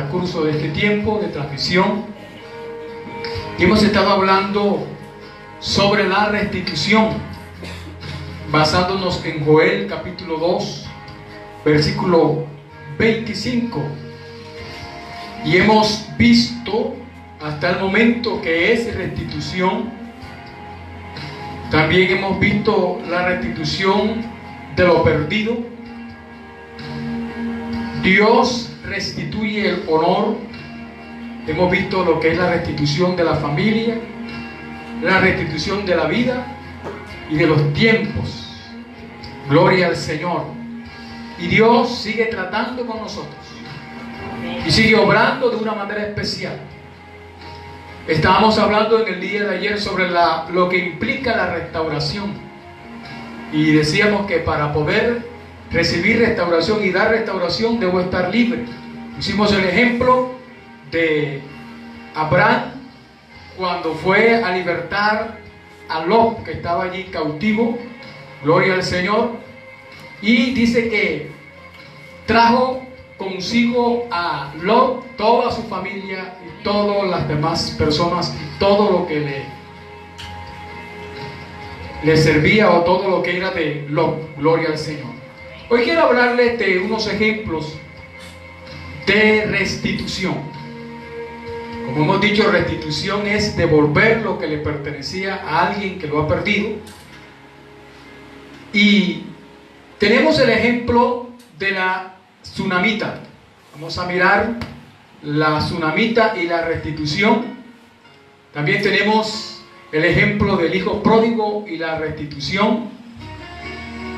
transcurso de este tiempo de transmisión. Y hemos estado hablando sobre la restitución, basándonos en Joel capítulo 2, versículo 25. Y hemos visto hasta el momento que es restitución. También hemos visto la restitución de lo perdido. Dios restituye el honor. Hemos visto lo que es la restitución de la familia, la restitución de la vida y de los tiempos. Gloria al Señor. Y Dios sigue tratando con nosotros y sigue obrando de una manera especial. Estábamos hablando en el día de ayer sobre lo que implica la restauración, y decíamos que para poder recibir restauración y dar restauración debo estar libre. Pusimos el ejemplo de Abraham cuando fue a libertar a Lot, que estaba allí cautivo. Gloria al Señor. Y dice que trajo consigo a Lot, toda su familia y todas las demás personas y todo lo que le servía, o todo lo que era de Lot. Gloria al Señor. Hoy quiero hablarles de unos ejemplos de restitución. Como hemos dicho, restitución es devolver lo que le pertenecía a alguien que lo ha perdido. Y tenemos el ejemplo de la tsunamita. Vamos a mirar la tsunamita y la restitución. También tenemos el ejemplo del hijo pródigo y la restitución.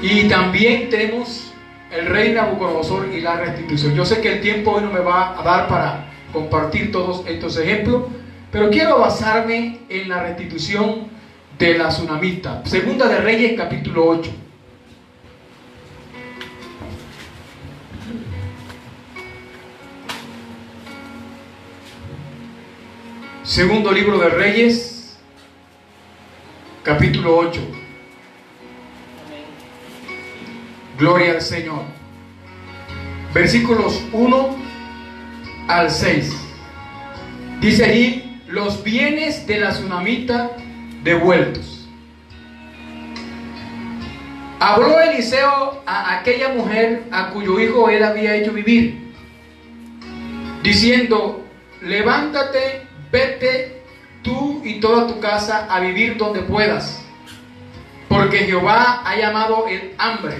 Y también tenemos el rey Nabucodonosor y la restitución. Yo sé que el tiempo hoy no me va a dar para compartir todos estos ejemplos, pero quiero basarme en la restitución de la tsunamita. Segunda de Reyes capítulo 8. Segundo libro de Reyes, capítulo 8. Gloria al Señor. Versículos 1 al 6. Dice allí: los bienes de la tsunamita devueltos. Habló Eliseo a aquella mujer a cuyo hijo él había hecho vivir, diciendo: levántate, vete tú y toda tu casa a vivir donde puedas, porque Jehová ha llamado el hambre,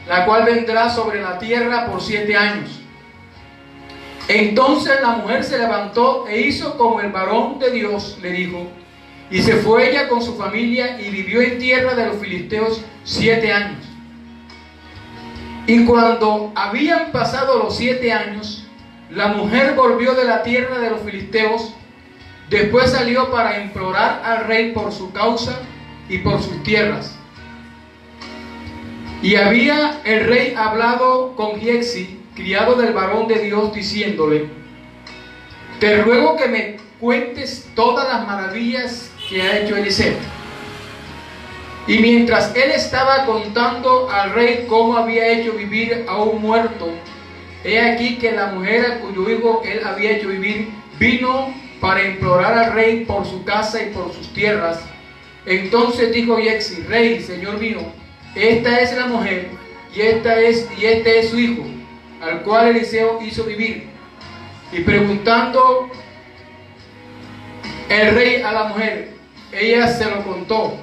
la cual vendrá sobre la tierra por 7 años. Entonces la mujer se levantó e hizo como el varón de Dios le dijo, y se fue ella con su familia y vivió en tierra de los filisteos 7 años. Y cuando habían pasado los 7 años, la mujer volvió de la tierra de los filisteos. Después salió para implorar al rey por su causa y por sus tierras. Y había el rey hablado con Giezi, criado del varón de Dios, diciéndole: te ruego que me cuentes todas las maravillas que ha hecho Eliseo. Y mientras él estaba contando al rey cómo había hecho vivir a un muerto, he aquí que la mujer a cuyo hijo él había hecho vivir vino para implorar al rey por su casa y por sus tierras. Entonces dijo Giezi: rey, señor mío, esta es la mujer y este es su hijo, al cual Eliseo hizo vivir. Y preguntando el rey a la mujer, ella se lo contó.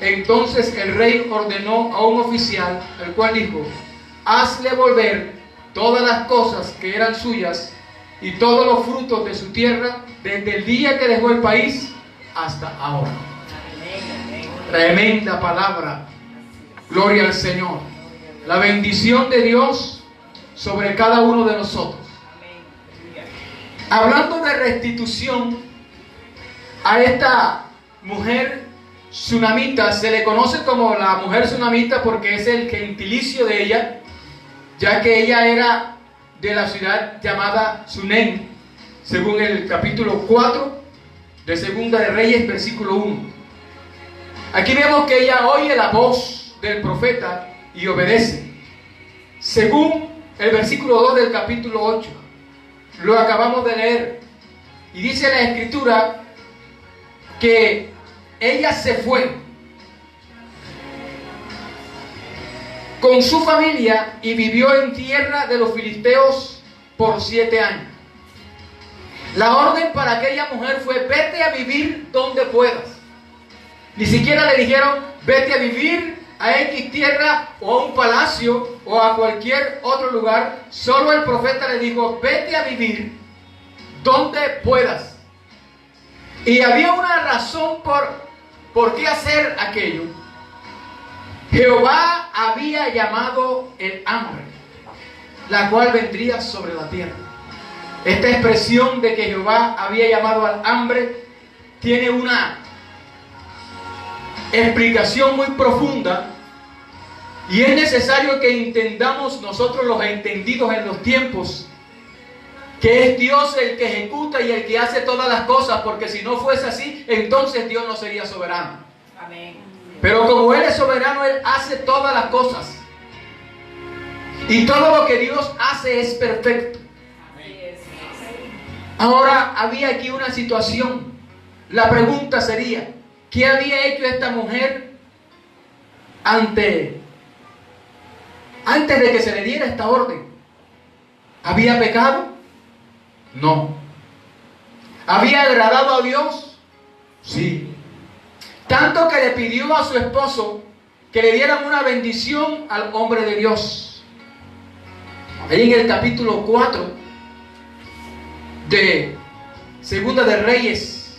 Entonces el rey ordenó a un oficial, el cual dijo: hazle volver todas las cosas que eran suyas y todos los frutos de su tierra desde el día que dejó el país hasta ahora. Tremenda palabra. Gloria al Señor. La bendición de Dios sobre cada uno de nosotros. Hablando de restitución, a esta mujer tsunamita se le conoce como la mujer tsunamita porque es el gentilicio de ella, ya que ella era de la ciudad llamada Sunem, según el capítulo 4 de Segunda de Reyes, versículo 1. Aquí vemos que ella oye la voz del profeta y obedece. Según el versículo 2 del capítulo 8, lo acabamos de leer. Y dice la Escritura que ella se fue con su familia y vivió en tierra de los filisteos por 7 años. La orden para aquella mujer fue: vete a vivir donde puedas. Ni siquiera le dijeron: vete a vivir a X tierra o a un palacio o a cualquier otro lugar. Solo el profeta le dijo: vete a vivir donde puedas. Y había una razón por qué hacer aquello. Jehová había llamado el hambre, la cual vendría sobre la tierra. Esta expresión de que Jehová había llamado al hambre tiene una explicación muy profunda, y es necesario que entendamos nosotros, los entendidos en los tiempos, que es Dios el que ejecuta y el que hace todas las cosas, porque si no fuese así, entonces Dios no sería soberano. Amén. Pero como Él es soberano, Él hace todas las cosas, y todo lo que Dios hace es perfecto. Ahora había aquí una situación. La pregunta sería: ¿qué había hecho esta mujer antes de que se le diera esta orden? ¿Había pecado? No. ¿Había agradado a Dios? Sí. Tanto que le pidió a su esposo que le dieran una bendición al hombre de Dios. Ahí en el capítulo 4 de Segunda de Reyes,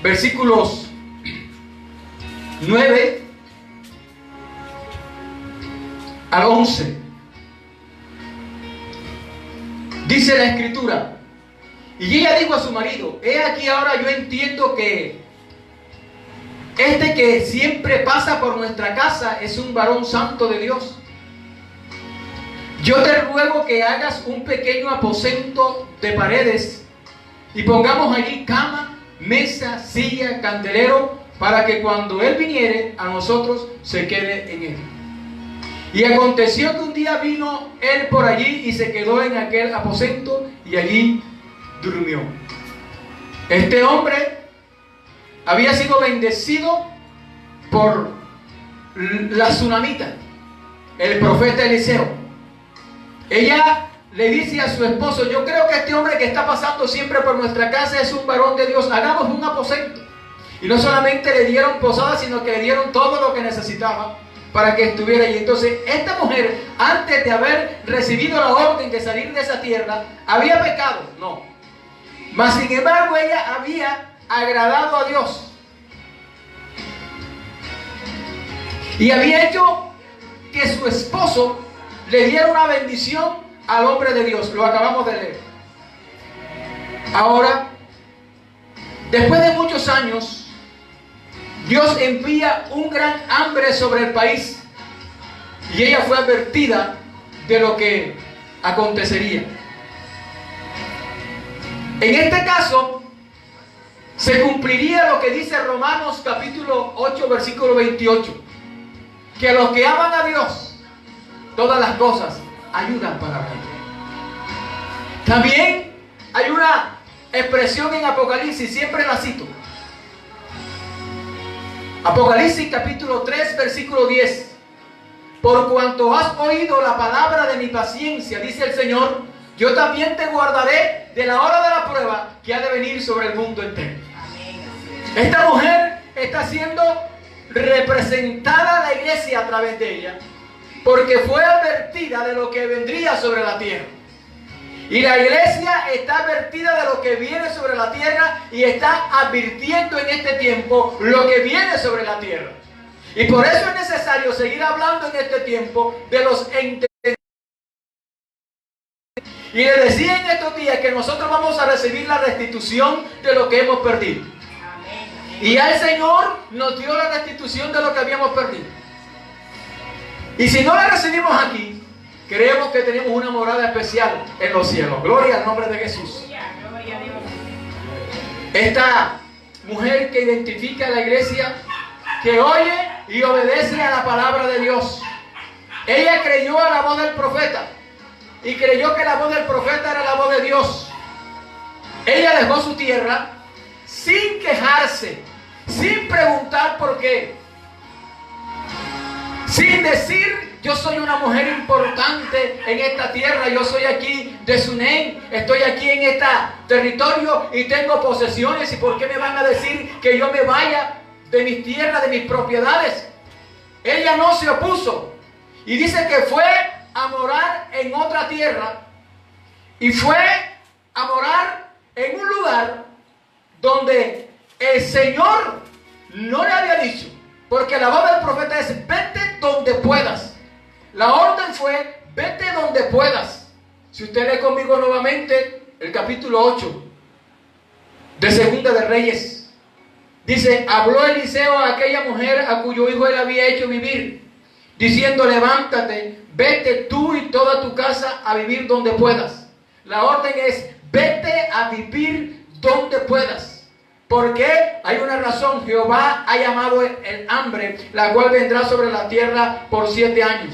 versículos 9 al 11, dice la Escritura: y ella dijo a su marido: he aquí, ahora yo entiendo que este que siempre pasa por nuestra casa es un varón santo de Dios. Yo te ruego que hagas un pequeño aposento de paredes y pongamos allí cama, mesa, silla, candelero, para que cuando él viniere a nosotros se quede en él. Y aconteció que un día vino él por allí y se quedó en aquel aposento y allí durmió. Este hombre había sido bendecido por la tsunamita, el profeta Eliseo. Ella le dice a su esposo: yo creo que este hombre que está pasando siempre por nuestra casa es un varón de Dios, hagamos un aposento. Y no solamente le dieron posada, sino que le dieron todo lo que necesitaba para que estuviera allí. Entonces esta mujer, antes de haber recibido la orden de salir de esa tierra, ¿había pecado? No. Mas sin embargo ella había agradado a Dios y había hecho que su esposo le diera una bendición al hombre de Dios. Lo acabamos de leer. Ahora, después de muchos años, Dios envía un gran hambre sobre el país y ella fue advertida de lo que acontecería. En este caso, se cumpliría lo que dice Romanos capítulo 8, versículo 28, que los que aman a Dios, todas las cosas ayudan para bien. También hay una expresión en Apocalipsis, siempre la cito. Apocalipsis capítulo 3, versículo 10. Por cuanto has oído la palabra de mi paciencia, dice el Señor, yo también te guardaré de la hora de la prueba que ha de venir sobre el mundo entero. Esta mujer está siendo representada a la iglesia a través de ella, porque fue advertida de lo que vendría sobre la tierra. Y la iglesia está advertida de lo que viene sobre la tierra y está advirtiendo en este tiempo lo que viene sobre la tierra. Y por eso es necesario seguir hablando en este tiempo de los entendidos. Y le decía en estos días que nosotros vamos a recibir la restitución de lo que hemos perdido. Y ya el Señor nos dio la restitución de lo que habíamos perdido. Y si no la recibimos aquí, creemos que tenemos una morada especial en los cielos. Gloria al nombre de Jesús. Esta mujer que identifica a la iglesia, que oye y obedece a la palabra de Dios. Ella creyó a la voz del profeta. y creyó que la voz del profeta era la voz de Dios. Ella dejó su tierra sin quejarse, sin preguntar por qué, sin decir: yo soy una mujer importante en esta tierra, yo soy aquí de Sunem, estoy aquí en este territorio y tengo posesiones, y por qué me van a decir que yo me vaya de mis tierras, de mis propiedades. Ella no se opuso y dice que fue a morar en otra tierra, y fue a morar en un lugar donde el Señor no le había dicho, porque la voz del profeta es: vete donde puedas. La orden fue: vete donde puedas. Si usted lee conmigo nuevamente el capítulo 8 de Segunda de Reyes, dice: habló Eliseo a aquella mujer a cuyo hijo él había hecho vivir, diciendo: levántate, vete tú y toda tu casa a vivir donde puedas. La orden es: vete a vivir donde puedas. Porque hay una razón: Jehová ha llamado el hambre, la cual vendrá sobre la tierra por 7 años.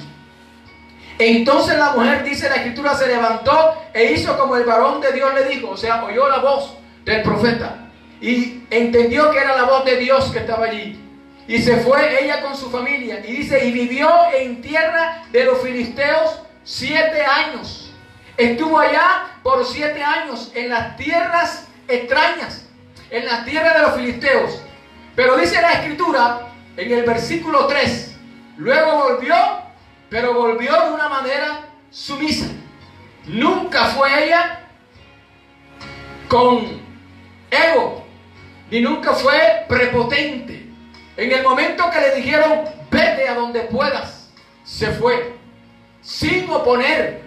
Entonces la mujer, dice la escritura, se levantó e hizo como el varón de Dios le dijo. O sea, oyó la voz del profeta y entendió que era la voz de Dios que estaba allí. Y se fue ella con su familia. Y dice: y vivió en tierra de los filisteos 7 años. Estuvo allá por 7 años en las tierras extrañas, en las tierras de los filisteos. Pero dice la escritura en el versículo 3: luego volvió, pero volvió de una manera sumisa. Nunca fue ella con ego, ni nunca fue prepotente. En el momento que le dijeron: vete a donde puedas, se fue, sin oponerse,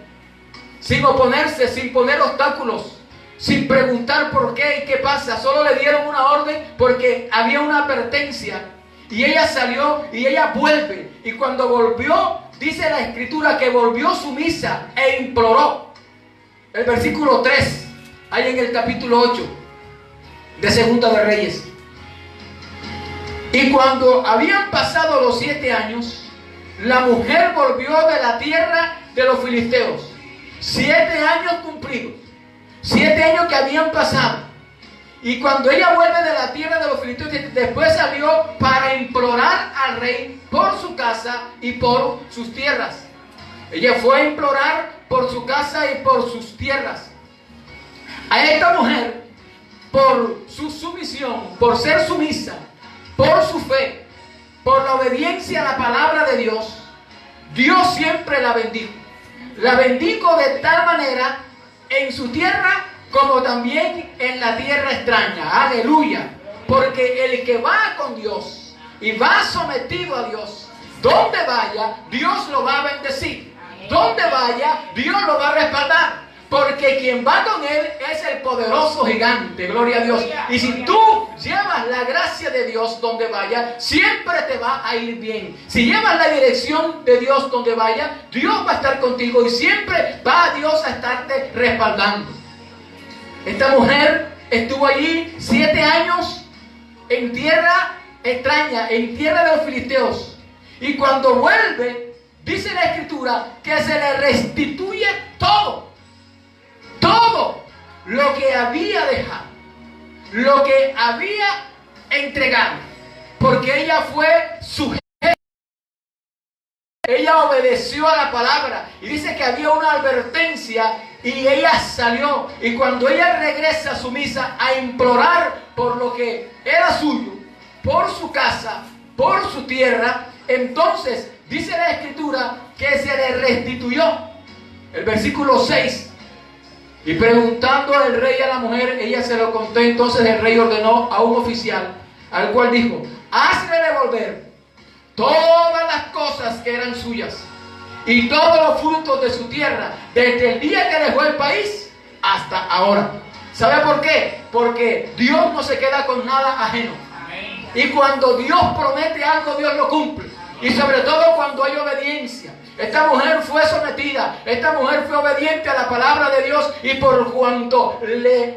sin poner obstáculos, sin preguntar por qué y qué pasa. Solo le dieron una orden porque había una advertencia, y ella salió y ella vuelve. Y cuando volvió, dice la escritura que volvió sumisa e imploró. El versículo 3, ahí en el capítulo 8 de Segunda de Reyes. Y cuando habían pasado los 7 años, la mujer volvió de la tierra de los filisteos. 7 años cumplidos, 7 años que habían pasado. Y cuando ella vuelve de la tierra de los filisteos, después salió para implorar al rey por su casa y por sus tierras. Ella fue a implorar por su casa y por sus tierras. A esta mujer, por su sumisión, por ser sumisa, por su fe, por la obediencia a la palabra de Dios, Dios siempre la bendijo. La bendijo de tal manera en su tierra como también en la tierra extraña. Aleluya. Porque el que va con Dios y va sometido a Dios, donde vaya, Dios lo va a bendecir. Donde vaya, Dios lo va a respaldar. Porque quien va con él es el poderoso gigante. Gloria a Dios. Y si tú llevas la gracia de Dios donde vaya, siempre te va a ir bien. Si llevas la dirección de Dios donde vaya, Dios va a estar contigo y siempre va Dios a estarte respaldando. Esta mujer estuvo allí 7 años en tierra extraña, en tierra de los filisteos. Y cuando vuelve, dice la escritura que se le restituye todo. Todo lo que había dejado, lo que había entregado. Porque ella fue sujeta. Ella obedeció a la palabra. Y dice que había una advertencia y ella salió. Y cuando ella regresa sumisa a implorar por lo que era suyo, por su casa, por su tierra, entonces dice la escritura que se le restituyó. El versículo 6. Y preguntando al rey a la mujer, ella se lo contó. Entonces el rey ordenó a un oficial, al cual dijo: hazle devolver todas las cosas que eran suyas y todos los frutos de su tierra, desde el día que dejó el país hasta ahora. ¿Sabe por qué? Porque Dios no se queda con nada ajeno. Y cuando Dios promete algo, Dios lo cumple. Y sobre todo cuando hay obediencia. Esta mujer fue sometida, esta mujer fue obediente a la palabra de Dios, y por cuanto le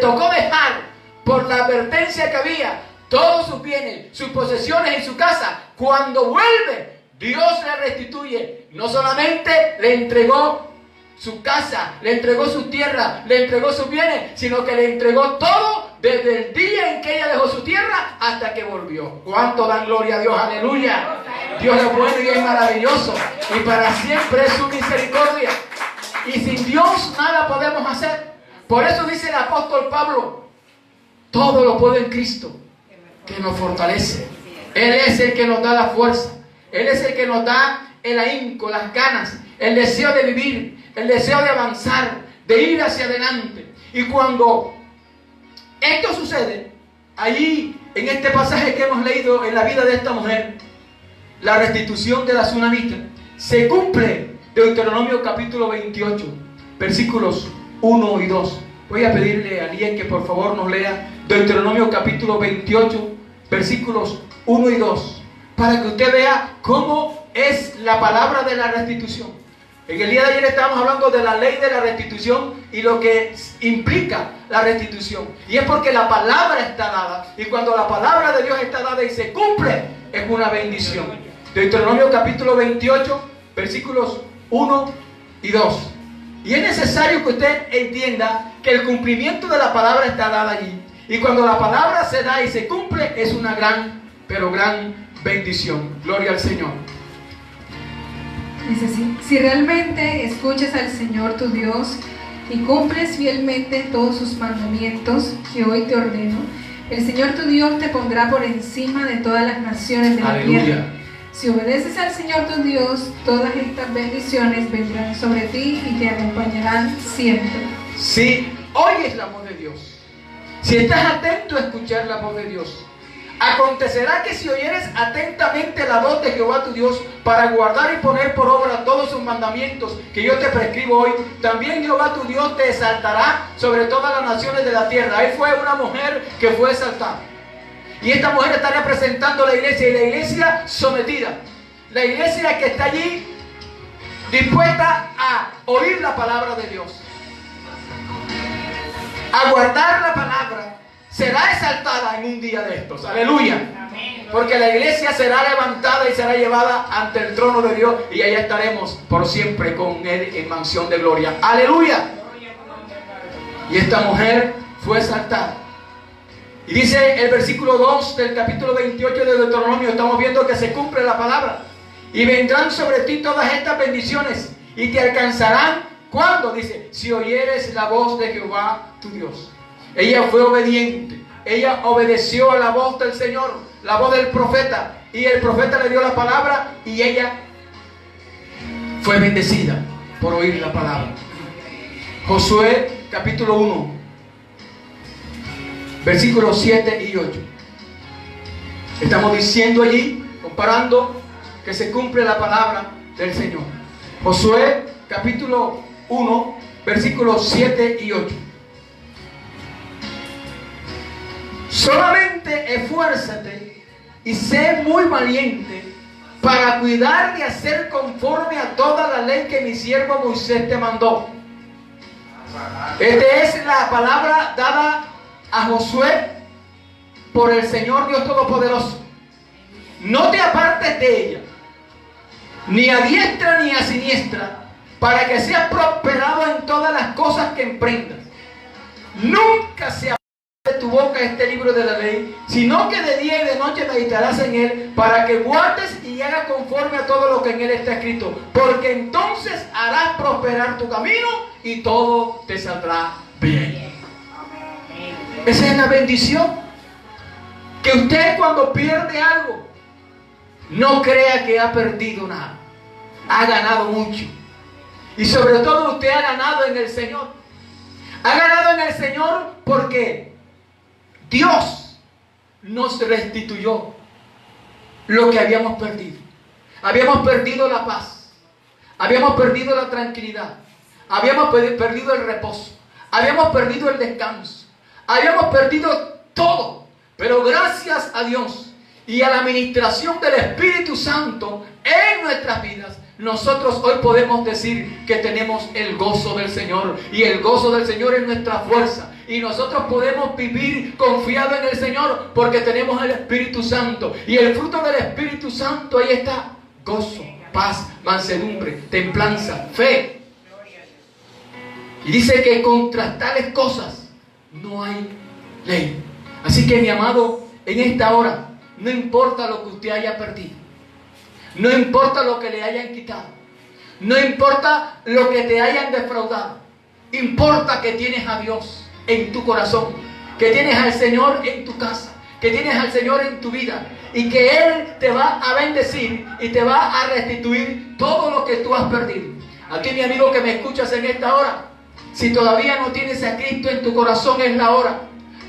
tocó dejar, por la advertencia que había, todos sus bienes, sus posesiones y su casa, cuando vuelve, Dios le restituye. No solamente le entregó su casa, le entregó su tierra, le entregó sus bienes, sino que le entregó todo desde el día en que ella dejó su tierra hasta que volvió. ¿Cuánto dan gloria a Dios? Aleluya. Dios es bueno y es maravilloso, y para siempre es su misericordia. Y sin Dios nada podemos hacer. Por eso dice el apóstol Pablo: todo lo puedo en Cristo que nos fortalece. Él es el que nos da la fuerza. Él es el que nos da el ahínco, las ganas, el deseo de vivir, el deseo de avanzar, de ir hacia adelante. Y cuando esto sucede, allí en este pasaje que hemos leído en la vida de esta mujer, la restitución de la tsunamita, se cumple Deuteronomio capítulo 28, versículos 1 y 2. Voy a pedirle a alguien que por favor nos lea Deuteronomio capítulo 28, versículos 1 y 2, para que usted vea cómo es la palabra de la restitución. En el día de ayer estábamos hablando de la ley de la restitución y lo que implica la restitución. Y es porque la palabra está dada. Y cuando la palabra de Dios está dada y se cumple, es una bendición. Deuteronomio capítulo 28, versículos 1 y 2. Y es necesario que usted entienda que el cumplimiento de la palabra está dada allí. Y cuando la palabra se da y se cumple, es una gran, pero gran bendición. Gloria al Señor. Dice así: si realmente escuchas al Señor tu Dios y cumples fielmente todos sus mandamientos que hoy te ordeno, el Señor tu Dios te pondrá por encima de todas las naciones de la tierra. Si obedeces al Señor tu Dios, todas estas bendiciones vendrán sobre ti y te acompañarán siempre. Si oyes la voz de Dios, si estás atento a escuchar la voz de Dios, acontecerá que si oyeres atentamente la voz de Jehová tu Dios para guardar y poner por obra todos sus mandamientos que yo te prescribo hoy, también Jehová tu Dios te exaltará sobre todas las naciones de la tierra. Ahí fue una mujer que fue exaltada. Y esta mujer está representando la iglesia, y la iglesia sometida. La iglesia que está allí dispuesta a oír la palabra de Dios, a guardar la palabra, será exaltada en un día de estos. Aleluya. Porque la iglesia será levantada y será llevada ante el trono de Dios, y allá estaremos por siempre con Él en mansión de gloria. Aleluya. Y esta mujer fue exaltada. Y dice el versículo 2 del capítulo 28 de Deuteronomio, estamos viendo que se cumple la palabra. Y vendrán sobre ti todas estas bendiciones y te alcanzarán. ¿Cuándo? Dice, si oyeres la voz de Jehová tu Dios. Ella fue obediente. Ella obedeció a la voz del Señor, la voz del profeta. Y el profeta le dio la palabra y ella fue bendecida por oír la palabra. Josué capítulo 1. Versículos 7 y 8. Estamos diciendo allí, comparando, que se cumple la palabra del Señor. Josué capítulo 1, versículos 7 y 8. Solamente esfuérzate y sé muy valiente para cuidar de hacer conforme a toda la ley que mi siervo Moisés te mandó. Esta es la palabra dada a Josué por el Señor Dios Todopoderoso. No te apartes de ella, ni a diestra ni a siniestra, para que seas prosperado en todas las cosas que emprendas. Nunca se aparte de tu boca este libro de la ley, sino que de día y de noche meditarás en él, para que guardes y hagas conforme a todo lo que en él está escrito, porque entonces harás prosperar tu camino y todo te saldrá bien. Esa es la bendición. Que usted, cuando pierde algo, no crea que ha perdido nada. Ha ganado mucho. Y sobre todo usted ha ganado en el Señor. Ha ganado en el Señor porque Dios nos restituyó lo que habíamos perdido. Habíamos perdido la paz. Habíamos perdido la tranquilidad. Habíamos perdido el reposo. Habíamos perdido el descanso. Habíamos perdido todo, pero gracias a Dios y a la administración del Espíritu Santo en nuestras vidas, nosotros hoy podemos decir que tenemos el gozo del Señor, y el gozo del Señor es nuestra fuerza, y nosotros podemos vivir confiados en el Señor porque tenemos el Espíritu Santo, y el fruto del Espíritu Santo ahí está: gozo, paz, mansedumbre, templanza, fe. Y dice que contra tales cosas no hay ley. Así que mi amado, en esta hora, no importa lo que usted haya perdido, no importa lo que le hayan quitado, no importa lo que te hayan defraudado, importa que tienes a Dios en tu corazón, que tienes al Señor en tu casa, que tienes al Señor en tu vida, y que Él te va a bendecir y te va a restituir todo lo que tú has perdido. A ti, mi amigo que me escuchas en esta hora, si todavía no tienes a Cristo en tu corazón, es la hora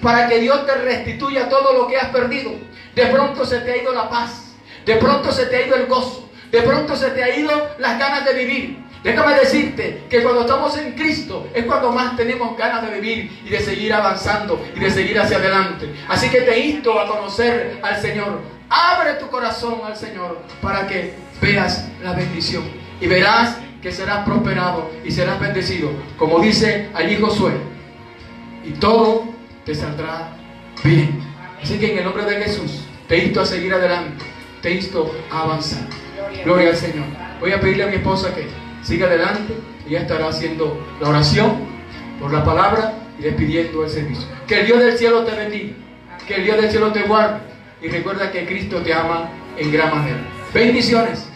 para que Dios te restituya todo lo que has perdido. De pronto se te ha ido la paz, de pronto se te ha ido el gozo, de pronto se te ha ido las ganas de vivir. Déjame decirte que cuando estamos en Cristo es cuando más tenemos ganas de vivir y de seguir avanzando y de seguir hacia adelante. Así que te insto a conocer al Señor. Abre tu corazón al Señor para que veas la bendición y verás que serás prosperado y serás bendecido, como dice allí Josué, y todo te saldrá bien. Así que en el nombre de Jesús te insto a seguir adelante, te insto a avanzar. Gloria al Señor. Voy a pedirle a mi esposa que siga adelante. Ella estará haciendo la oración por la palabra y despidiendo el servicio. Que el Dios del cielo te bendiga, que el Dios del cielo te guarde, y recuerda que Cristo te ama en gran manera. Bendiciones.